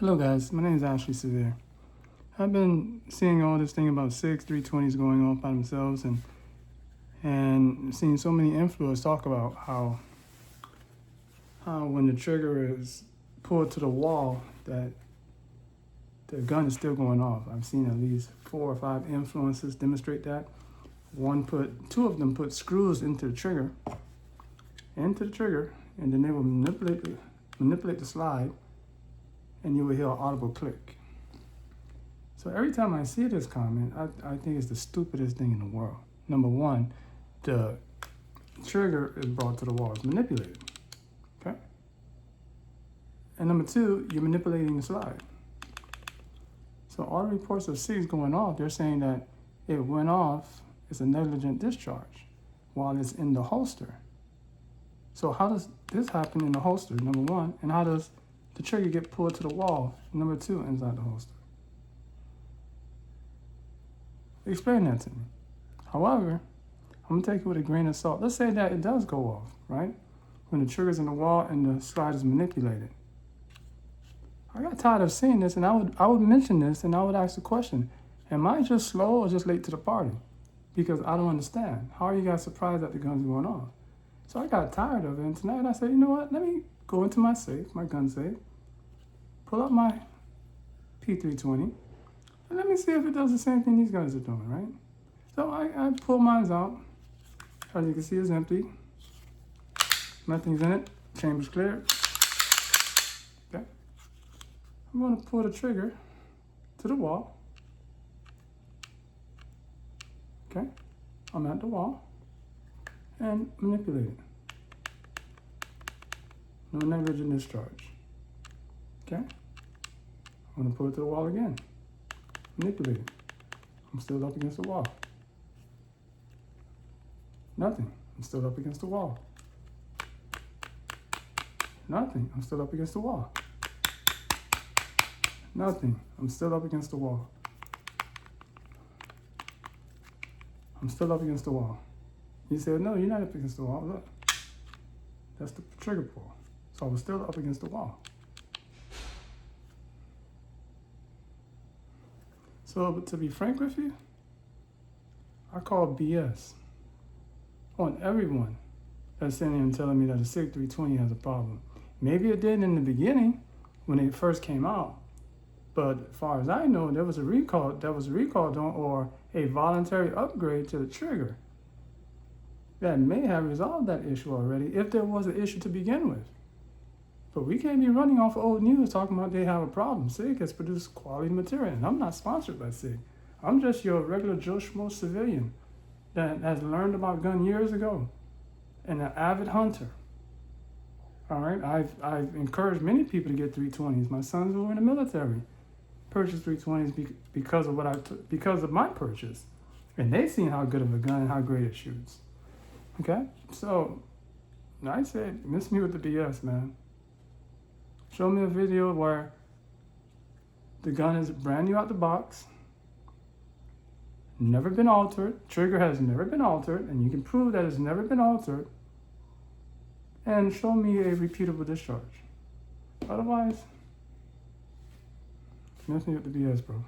Hello guys, my name is Ashley Severe. I've been seeing all this thing about SIG 320s going off by themselves and seeing so many influencers talk about how when the trigger is pulled to the wall that the gun is still going off. I've seen at least 4 or 5 influencers demonstrate that. Two of them put screws into the trigger, and then they will manipulate the slide, and you will hear an audible click. So every time I see this comment, I think it's the stupidest thing in the world. Number one, the trigger is brought to the wall, it's manipulated, okay? And number two, you're manipulating the slide. So all the reports of SIGs going off, they're saying that it went off, it's a negligent discharge while it's in the holster. So how does this happen in the holster, number one, and how does the trigger get pulled to the wall, number two, inside the holster? Explain that to me. However, I'm gonna take it with a grain of salt. Let's say that it does go off, right? When the trigger's in the wall and the slide is manipulated. I got tired of seeing this, and I would mention this, and I would ask the question, am I just slow or just late to the party? Because I don't understand. How are you guys surprised that the gun's going off? So I got tired of it, and tonight I said, you know what? Let me go into my safe, my gun safe, pull up my P320, and let me see if it does the same thing these guys are doing, right? So I pull mine out. As you can see, it's empty. Nothing's in it. Chamber's clear. Okay. I'm going to pull the trigger to the wall. Okay. I'm at the wall and manipulate it. No negligent discharge. Okay. I'm going to pull it to the wall again. Manipulate it. I'm still up against the wall. Nothing. I'm still up against the wall. Nothing. I'm still up against the wall. Nothing. I'm still up against the wall. I'm still up against the wall. You said, no, you're not up against the wall. Look. That's the trigger pull. So I was still up against the wall. So, but to be frank with you, I call BS on everyone that's sitting here and telling me that a SIG 320 has a problem. Maybe it did in the beginning when it first came out, but as far as I know, there was a recall done, or a voluntary upgrade to the trigger that may have resolved that issue already if there was an issue to begin with. But we can't be running off of old news talking about they have a problem. SIG has produced quality material, and I'm not sponsored by SIG. I'm just your regular Joe Schmo civilian that has learned about gun years ago and an avid hunter. All right, I've encouraged many people to get 320s. My sons who were in the military purchased 320s because of my purchase, and they've seen how good of a gun and how great it shoots. Okay, so I said, miss me with the BS, man. Show me a video where the gun is brand new out the box, never been altered, trigger has never been altered, and you can prove that it's never been altered, and show me a repeatable discharge. Otherwise, miss me with the BS, bro.